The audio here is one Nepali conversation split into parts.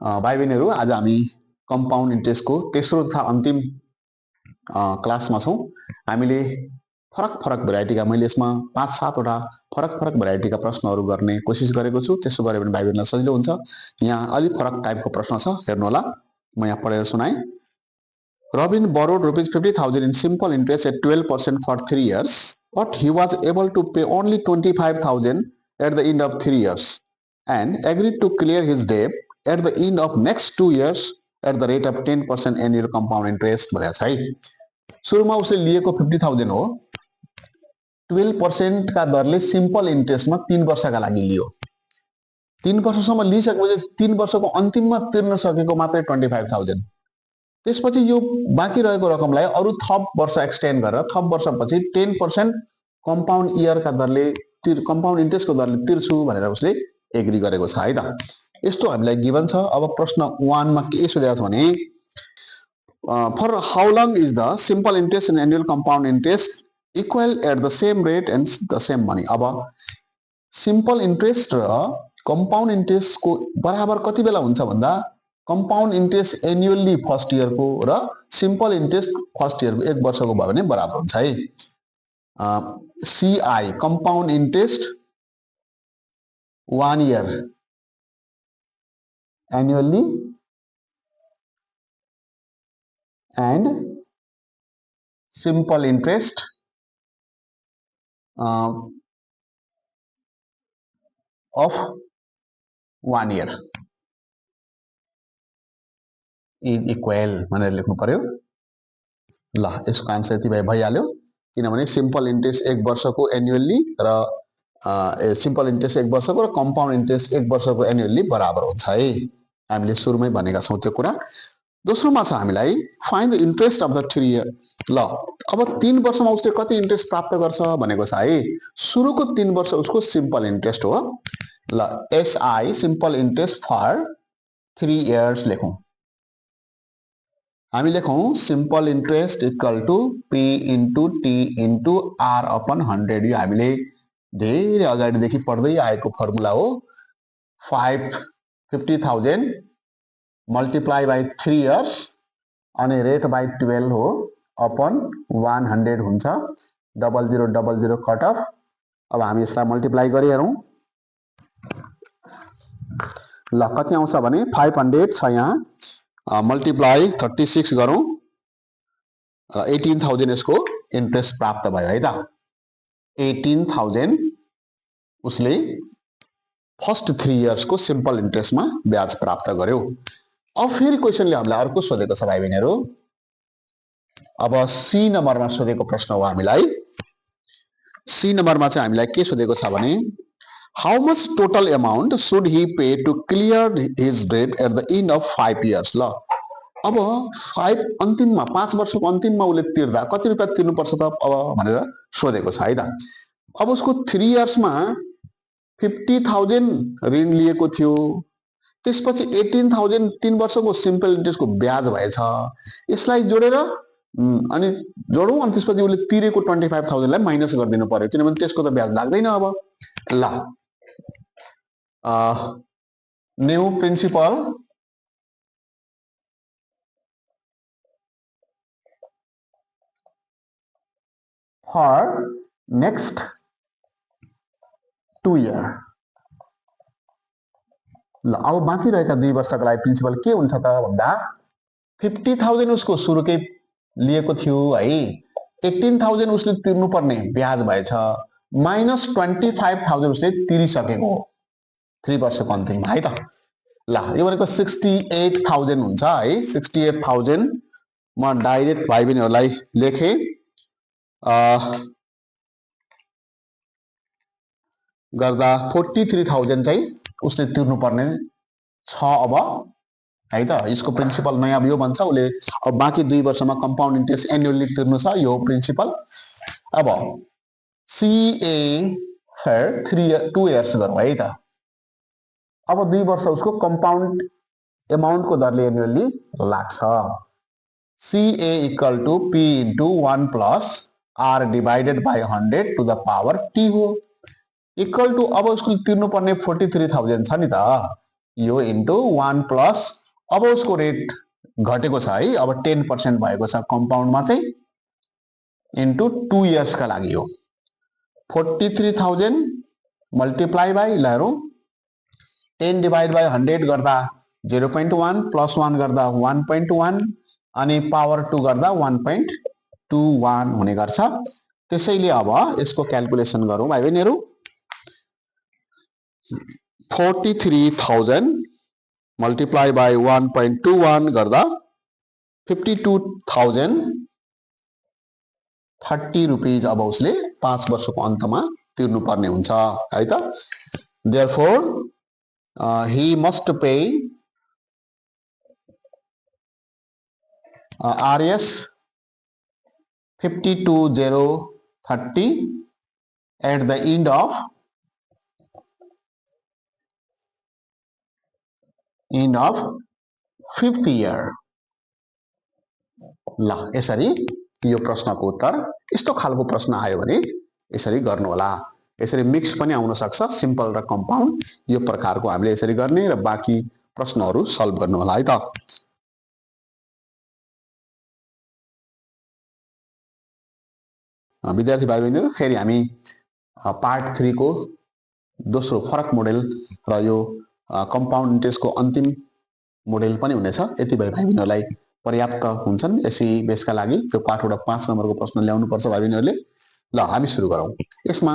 भाइ बहिनीहरू, आज हामी कम्पाउन्ड इन्ट्रेस्टको तेस्रो तथा अन्तिम क्लासमा छौँ। हामीले फरक फरक भेराइटीका, मैले यसमा 5-7वटा फरक फरक भेराइटीका प्रश्नहरू गर्ने कोसिस गरेको छु। त्यसो गऱ्यो भने भाइ बहिनीलाई सजिलो हुन्छ। यहाँ अलिक फरक टाइपको प्रश्न छ, हेर्नुहोला। म यहाँ पढेर सुनाएँ। Robin borrowed rupees 50,000 in simple interest at 12% for 3 years, but he was able to pay only 25,000 at the end of 3 years and agreed to clear his debt at the end of next 2 years at the rate of 10% annual compound interest भनेको छ है। सुरुमा उसले लिएको 50,000 हो, 12% का दरले सिम्पल इन्ट्रेस्टमा 3 वर्षका लागि लियो। 3 वर्षसम्म लिइसकेपछि 3 वर्षको अन्तिममा तिर्न सकेको मात्रै 25,000। त्यसपछि यो बाँकी रहेको रकमलाई अरु थप वर्ष एक्सटेन्ड गरेर थप वर्षपछि 10% कम्पाउन्ड इयरका दरले कम्पाउन्ड इन्ट्रेस्टको दरले तिर्छु भनेर उसले एग्री गरेको छ है त। यस्तो हामीलाई गिभन छ। अब प्रश्न 1 मा के सोधेको छ भने for how long is the simple interest and annual compound interest equal at the same rate and the same money. अब सिम्पल इन्ट्रेस्ट र कम्पाउन्ड इन्ट्रेस्टको बराबर कति बेला हुन्छ भन्दा कम्पाउन्ड इन्ट्रेस्ट एनुअली फर्स्ट इयरको र सिम्पल इन्ट्रेस्ट फर्स्ट इयरको 1 वर्षको भयो भने बराबर हुन्छ है। CI compound interest 1 year annually and simple interest of 1 year is equal भनेर लेख्नु पर्यो। ल, यसको आन्सर यति भइहाल्यो। किनभने सिम्पल इन्ट्रेस्ट 1 वर्षको एनुअली र सिम्पल इन्ट्रेस्ट 1 वर्षको र कम्पाउन्ड इन्ट्रेस्ट 1 वर्षको एनुअली बराबर हुन्छ है। हामीले सुरुमै भनेका छौँ त्यो कुरा। दोस्रोमा छ हामीलाई find the interest of the 3 year। ल, अब 3 वर्षमा उसले कति इन्ट्रेस्ट प्राप्त गर्छ भनेको छ है। सुरुको 3 वर्ष उसको सिम्पल इन्ट्रेस्ट हो। ल, SI simple interest for 3 years लेखौँ। हामी लेखौँ simple interest equal to P into T into R upon 100। यो हामीले धेरै अगाडिदेखि पढ्दै आएको फर्मुला हो। 50,000 मल्टिप्लाई बाई 3 years अनि रेट बाई 12 हो अपन 100 हुन्छ। 0000 कट अफ। अब हामी यसलाई मल्टिप्लाई गरी हेरौँ। ल, कति आउँछ भने 500 छ यहाँ, मल्टिप्लाई 36 गरौँ, 18,000 यसको इन्ट्रेस्ट प्राप्त भयो है त। 18,000 उसले फर्स्ट 3 years को सिम्पल इन्ट्रेस्टमा ब्याज प्राप्त गर्यो। अब फेरि क्वेसनले हामीलाई अर्को सोधेको छ भाइ बहिनीहरू। अब सी नम्बरमा सोधेको प्रश्न हो हामीलाई। सी नम्बरमा चाहिँ हामीलाई के सोधेको छ भने how much total amount should he pay to clear his debt at the end of 5 years। ल, अब 5 वर्षको अन्तिममा उसले तिर्दा कति रुपियाँ तिर्नुपर्छ त अब भनेर सोधेको छ है त। अब उसको 3 years मा 50,000 ऋण लिएको थियो। त्यसपछि 18,000 3 वर्षको सिम्पल इन्ट्रेस्टको ब्याज भएछ। यसलाई जोडेर अनि जोडौँ अनि त्यसपछि उसले तिरेको 25,000 लाई माइनस गरिदिनु पर्यो, किनभने त्यसको त ब्याज लाग्दैन। अब ल, new principal for next 2 year। ल, अब बाँकी रहेका 2 वर्षका लागि प्रिन्सिपल के हुन्छ त भन्दा 50,000 उसको सुरुकै लिएको थियो है। 18,000 उसले तिर्नुपर्ने ब्याज भएछ, माइनस 25,000 उसले तिरिसकेको 3 वर्षको अन्तिममा है त। ल, यो भनेको 68,000 हुन्छ है। 68,000 म डाइरेक्ट भाइ बहिनीहरूलाई लेखेँ। गर्दा 43,000 चाहिँ उसले तिर्नुपर्ने छ अब है त। यसको प्रिन्सिपल नयाँ यो भन्छ उसले अब बाँकी 2 वर्षमा कम्पाउन्ड इन्ट्रेस्ट एनुअली तिर्नु छ, यो प्रिन्सिपल। अब सीए फर 2 years गरौँ है त। अब 2 वर्ष उसको कम्पाउन्ड एमाउन्टको दरले एनुअली लाग्छ। CA equal to P into 1 plus R divided by 100 to the power T हो। इक्वल टु अब उसको तिर्नुपर्ने 43,000 छ नि त। यो इन्टु 1 प्लस अब उसको रेट घटेको छ है, अब 10% भएको छ कम्पाउन्डमा चाहिँ, इन्टु 2 इयर्सका लागि हो 43,000 मल्टिप्लाई बाई ल हेरौँ 10 डिभाइड बाई 100 गर्दा 0.1 प्लस 1 गर्दा 1.1 अनि पावर 2 गर्दा 1.21 हुने गर्छ। त्यसैले अब यसको क्याल्कुलेसन गरौँ भाइ बहिनीहरू। 43,000 मल्टिप्लाई बाई 1.21 गर्दा 52,030 रुपिज अब उसले 5 वर्षको अन्तमा तिर्नु पर्ने हुन्छ है त। Therefore, he must pay RS 52,030 at the end of fifth year. ल यसरी यो प्रश्नको उत्तर, यस्तो खालको प्रश्न आयो भने यसरी गर्नु होला। यसरी मिक्स पनि आउन सक्छ, सिम्पल र कम्पाउन्ड, यो प्रकारको हामीले यसरी गर्ने र बाँकी प्रश्नहरू सल्भ गर्नु होला है त। विद्यार्थी भाइ बहिनीहरू फेरि हामी पार्ट 3 को दोस्रो फरक मोडेल र यो कम्पाउन्ड इन्ट्रेस्टको अन्तिम मोडेल पनि हुनेछ। यति भए भाइ बहिनीहरूलाई पर्याप्त हुन्छन् यसै बेसका लागि। यो पाठबाट 5 नम्बरको प्रश्न ल्याउनु पर्छ भाइ बहिनीहरूले। ल हामी सुरु गरौँ। यसमा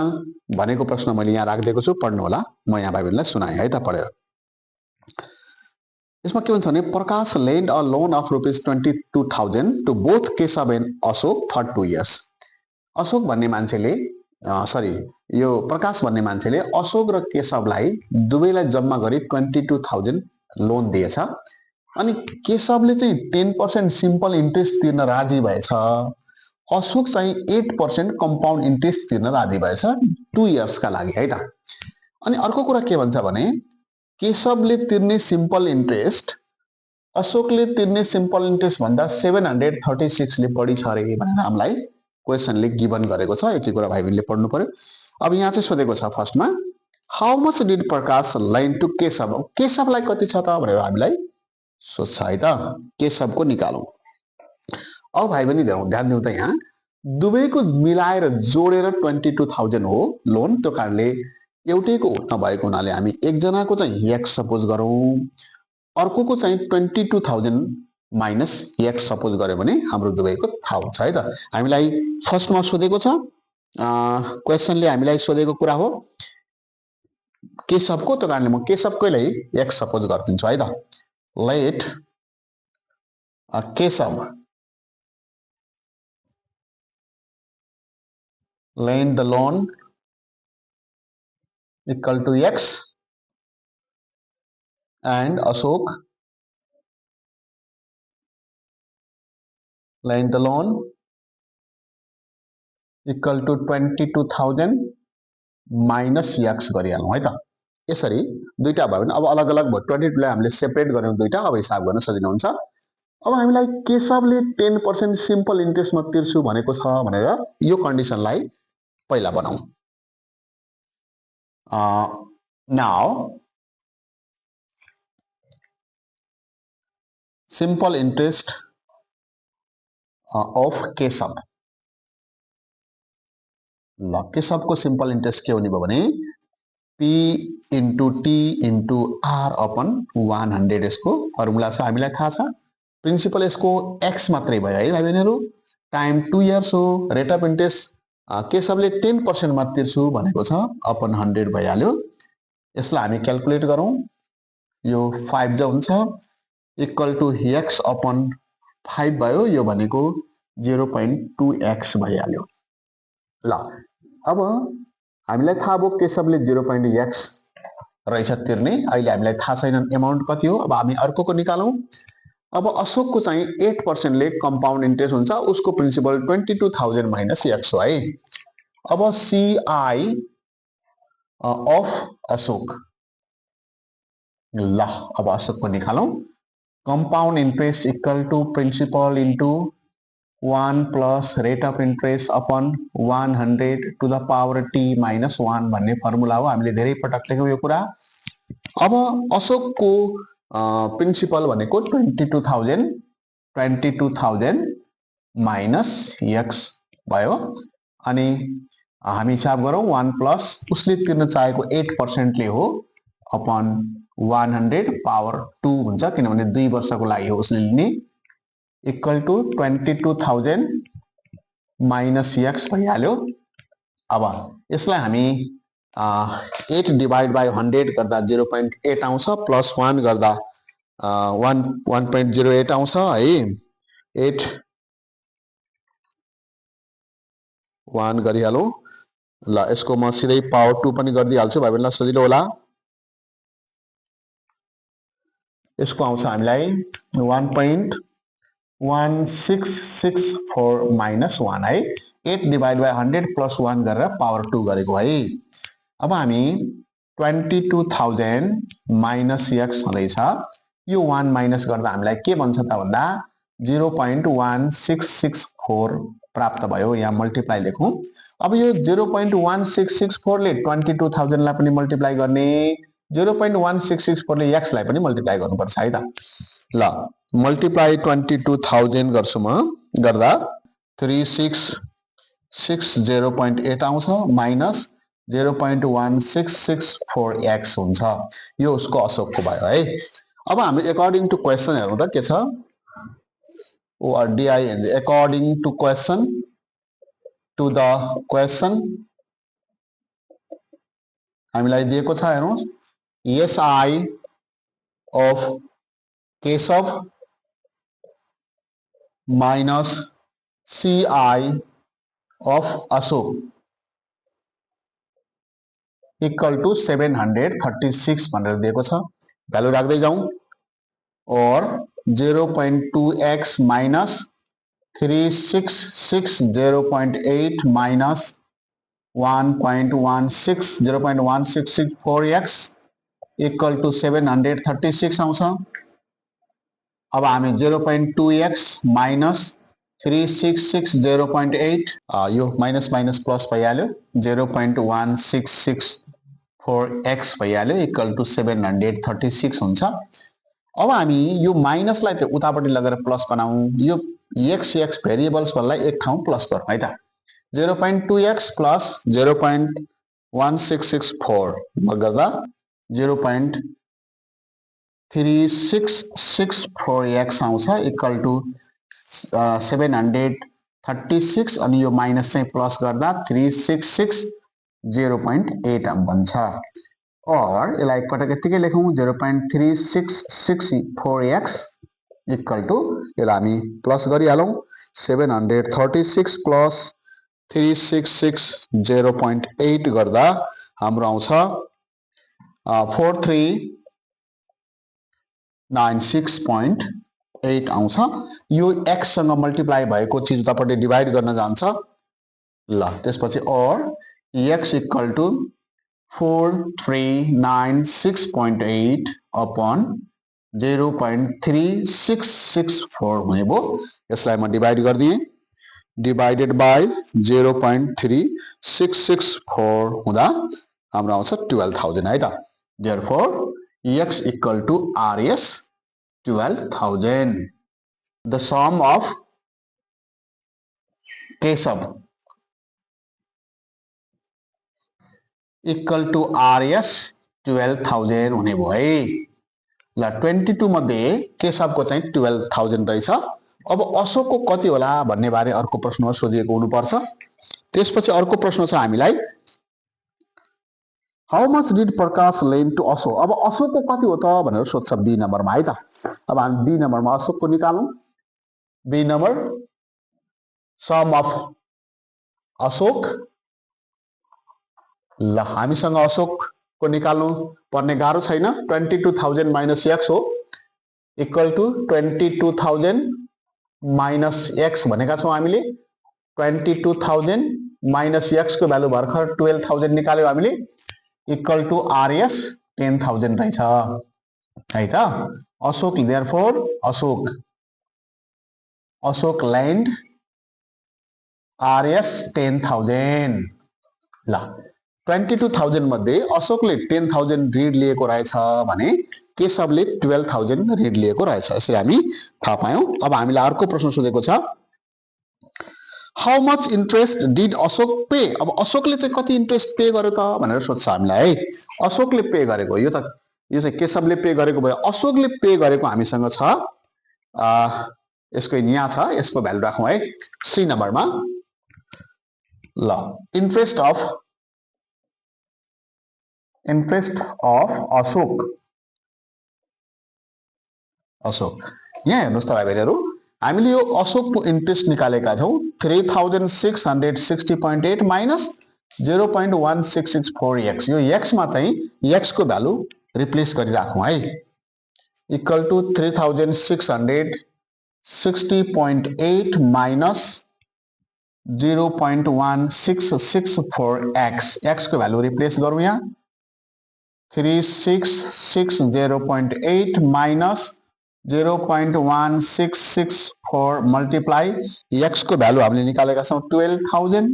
भनेको प्रश्न मैले यहाँ राखिदिएको छु, पढ्नु होला। म यहाँ भाइ बहिनीलाई सुनाएँ है त, पढ्यो। यसमा के भन्छ भने Prakash lend a loan of ₹22,000 to both Keshav and Ashok for 2 years. Ashok भन्ने मान्छेले यो प्रकाश भन्ने मान्छेले अशोक र केशवलाई दुवैलाई जम्मा गरी 22,000 लोन दिएछ। अनि केशवले चाहिँ 10% सिम्पल इन्ट्रेस्ट तिर्न राजी भएछ। अशोक चाहिँ 8% कम्पाउन्ड इन्ट्रेस्ट तिर्न राजी भएछ 2 इयर्सका लागि है त। अनि अर्को कुरा के भन्छ भने केशवले तिर्ने सिम्पल इन्ट्रेस्ट अशोकले तिर्ने सिम्पल इन्ट्रेस्ट भन्दा 736 ले बढी छ अरे भनेर हामीलाई क्वेसनले गिभन गरेको छ। यति कुरा भाइ बहिनीले पढ्नु पर्यो। अब यहाँ चाहिँ सोधेको छ फर्स्टमा how much did Prakash lend to Keshav. केशवलाई कति छ त भनेर हामीलाई सोध्छ है त। केशवको निकालौँ। अब भाइ बहिनी ध्यान दिउँ त, यहाँ दुवैको मिलाएर जोडेर 22,000 हो लोन। त्यो कारणले एउटैको नभएको हुनाले हामी एकजनाको चाहिँ x सपोज गरौँ, अर्कोको चाहिँ 22,000 माइनस x सपोज गर्यो भने हाम्रो दुवैको थाहा हुन्छ है त। हामीलाई फर्स्टमा सोधेको छ, क्वेसनले हामीलाई सोधेको कुरा हो केशवको, त्यो कारणले म केशवकैलाई x सपोज गरिदिन्छु है त। Let Keshav lend the loan equal to x and Ashok lend the loan equal to 22,000 minus x गरिहालौँ है त। यसरी दुईटा भयो भने अब अलग अलग भयो, 22 लाई हामीले सेपरेट गर्यौँ दुईटा, अब हिसाब गर्न सजिलो हुन्छ। अब हामीलाई केशवले 10% सिम्पल इन्ट्रेस्टमा तिर्छु भनेको छ भनेर यो कन्डिसनलाई पहिला बनाऊ। Now simple interest of Keshav. ल केशवको सिम्पल इन्ट्रेस्ट के हुने भयो भने P into T into R upon 100 यसको फर्मुला छ, हामीलाई थाहा छ। प्रिन्सिपल यसको x मात्रै भयो है भाइ बहिनीहरू। टाइम 2 इयर्स हो। रेट अफ इन्ट्रेस्ट केशवले 10% मा तिर्छु भनेको छ, अपन 100 भइहाल्यो। यसलाई हामी क्याल्कुलेट गरौँ। यो 5 जो हुन्छ इक्वल टु x अपन 5 भयो, यो भनेको 0.2x भइहाल्यो। ल अब हामीलाई थाहा भयो केशवले 0.x रहेछ तिर्ने। अहिले हामीलाई थाहा छैन एमाउन्ट कति हो। अब हामी अर्कोको निकालौँ। अब अशोकको चाहिँ 8% ले कम्पाउन्ड इन्ट्रेस्ट हुन्छ, उसको प्रिन्सिपल 22,000 माइनस x हो है। अब CI अफ अशोक। ल अब अशोकको निकालौँ। Compound interest equal to principal into 1 plus rate of interest upon 100 to the power t minus 1 भन्ने फर्मुला हो। हामीले धेरै पटक लेख्यौँ यो कुरा। अब अशोकको प्रिन्सिपल भनेको 22,000 माइनस एक्स भयो। अनि हामी हिसाब गरौँ 1 प्लस उसले तिर्न चाहेको 8% हो अपन 100 पावर 2 हुन्छ, किनभने 2 वर्षको लागि हो उसले लिने, इक्वल टु 22,000 माइनस एक्स भइहाल्यो। अब यसलाई हामी 8 डिवाइड बाई 100 गर्दा 0.8 आउँछ, प्लस 1 गर्दा 1.08 आउँछ है। 8 1 गरिहालौँ। ल यसको म सिधै पावर 2 पनि गरिदिइहाल्छु भाइ बहिनीलाई सजिलो होला। यसको आउँछ हामीलाई 1.1664 माइनस 1 है। 8 डिवाइड बाई 100 प्लस 1 गरेर पावर 2 गरेको है। अब हामी 22,000 माइनस एक्स हुँदैछ, यो 1 माइनस गर्दा हामीलाई के बन्छ त भन्दा 0.1664 प्राप्त भयो। यहाँ मल्टिप्लाई लेखौँ। अब यो 0.1664 ले 22,000 लाई पनि मल्टिप्लाई गर्ने, 0.1664 ले x लाई पनि मल्टिप्लाई गर्नुपर्छ है त। ल मल्टिप्लाई 22,000 गर्छु म, गर्दा 3660.8 आउँछ, माइनस 0.1664x हुन्छ। यो उसको अशोकको भयो है। अब हामी अकर्डिङ टु क्वेसन हेरौँ त के छ। ORDING according to question, to the question हामीलाई दिएको छ हेर्नुहोस्, SI of Keshav minus CI of Ashok equal to 736 भनेर दिएको छ। भ्यालु राख्दै जाउँ। और 0.2x minus 3660.8 minus 0.1664x equal to 736 आउँछ। अब हामी 0.2x माइनस 3660.8 यो माइनस माइनस प्लस भइहाल्यो, 0.1664x भइहाल्यो इक्वल टु 736 हुन्छ। अब हामी यो माइनसलाई चाहिँ उतापट्टि लगेर प्लस बनाऊ। यो x भेरिएबल्सहरूलाई एक ठाउँ प्लस गरौँ है त। 0.2x प्लस 0.1664 गर्दा 0.3664x आउँछ इक्वल टु 736 अनि यो माइनस चाहिँ प्लस गर्दा 366.0.8 बन्छ। और यसलाई एकपटक यतिकै लेखौँ, 0.3664x इक्वल टु यसलाई हामी प्लस गरिहालौँ, 736 प्लस 366.0.8 गर्दा हाम्रो आउँछ 4396.8 आउँछ। यो x सँग मल्टिप्लाई भएको चिज उतापट्टि डिभाइड गर्न जान्छ। ल त्यसपछि और x इक्वल टु 4396.8 अपन 0.3664 हुने भयो। यसलाई म डिभाइड गरिदिएँ, डिभाइडेड बाई 0.3664 हुँदा हाम्रो आउँछ 12,000 है त। Therefore x equal to RS 12,000। The sum of Keshav equal to RS 12,000 हुने भयो है। ल 22 मध्ये केशवको चाहिँ 12,000 रहेछ। अब अशोकको कति होला भन्ने बारे अर्को प्रश्नमा सोधिएको हुनुपर्छ। त्यसपछि अर्को प्रश्न छ हामीलाई, how much did Prakash lend to Ashok. अब अशोकको कति हो त भनेर सोध्छ बी नम्बरमा है त। अब हामी बी नम्बरमा अशोकको निकालौँ। B number sum of Ashok. ल हामीसँग अशोकको निकाल्नु पर्ने गाह्रो छैन। 22,000 माइनस एक्स हो इक्वल टु 22,000 माइनस एक्स भनेका छौँ हामीले। 22,000 माइनस एक्स को भ्यालु भर्खर 12,000 निकाल्यो हामीले इक्वल टु RS 10,000 रहेछ है त। Ashok therefore Ashok land RS 10,000। ल 22,000 मध्ये अशोकले 10,000 ऋण लिएको रहेछ भने केशवले 12,000 ऋण लिएको रहेछ। यसरी हामी थाहा पायौं। अब हामीलाई अर्को प्रश्न सोधेको छ, how much interest did Ashok pay. अब अशोकले चाहिँ कति इन्ट्रेस्ट पे गर्यो त भनेर सोध्छ हामीलाई है। अशोकले पे गरेको यो चाहिँ केशवले पे गरेको भयो। अशोकले पे गरेको हामीसँग छ यसको यहाँ छ, यसको भ्यालु राखौं है सी नम्बरमा। ल इन्ट्रेस्ट अफ अशोक यहाँ हेर्नुस् त भाइ बहिनीहरु, हामीले यो अशोकको इन्ट्रेस्ट निकालेका छौं 3660.8 माइनस 0.1664x। यो x मा चाहिँ x को भ्यालु रिप्लेस गरिराखौं है, equal to 3660.8 minus 0.1664x। x को भ्यालु रिप्लेस गरौं यहाँ 3660.8 माइनस 0.1664 मल्टिप्लाई x को भ्यालु हामीले निकालेका छौं 12,000।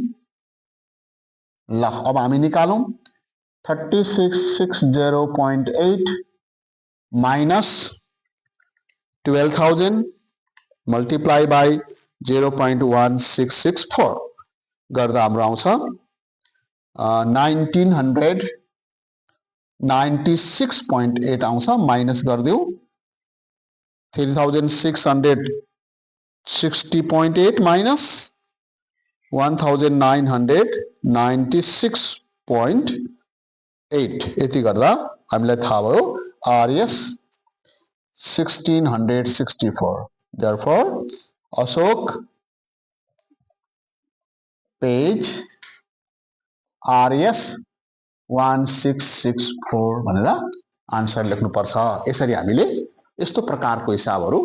ल अब हामी निकालौं 3660.8 माइनस 12,000 मल्टिप्लाई बाई 0.1664 गर्दा हाम्रो आउँछ 1996.8 आउँछ। माइनस गरिदेऊ 3660.8 माइनस 1996.8 यति गर्दा हामीलाई थाहा भयो RS 1664। Therefore Ashok page RS 1664 भनेर आन्सर लेख्नु पर्छ। यसरी हामीले यस्तो प्रकारको हिसाबहरु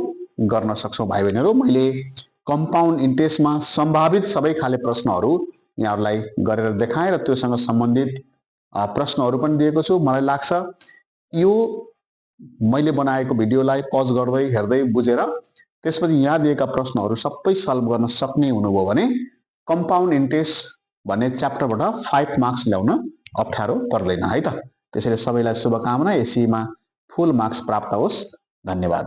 गर्न सक्छौं भाइ बहिनीहरु। मैले कम्पाउन्ड इन्ट्रेस्टमा सम्भावित सबै खाले प्रश्नहरु यहाँहरुलाई गरेर देखाए र त्योसँग सम्बन्धित प्रश्नहरु पनि दिएको छु। मलाई लाग्छ यो मैले बनाएको भिडियोलाई पज गर्दै हेर्दै बुझेर त्यसपछि यहाँ दिएका प्रश्नहरु सबै सल्भ गर्न सक्ने हुनुभयो भने कम्पाउन्ड इन्ट्रेस्ट भन्ने च्याप्टरबाट 5 मार्क्स ल्याउन अप्ठ्यारो पर्दैन है त। त्यसैले सबैलाई शुभकामना, एसीमा फुल मार्क्स प्राप्त होस्। धन्यवाद।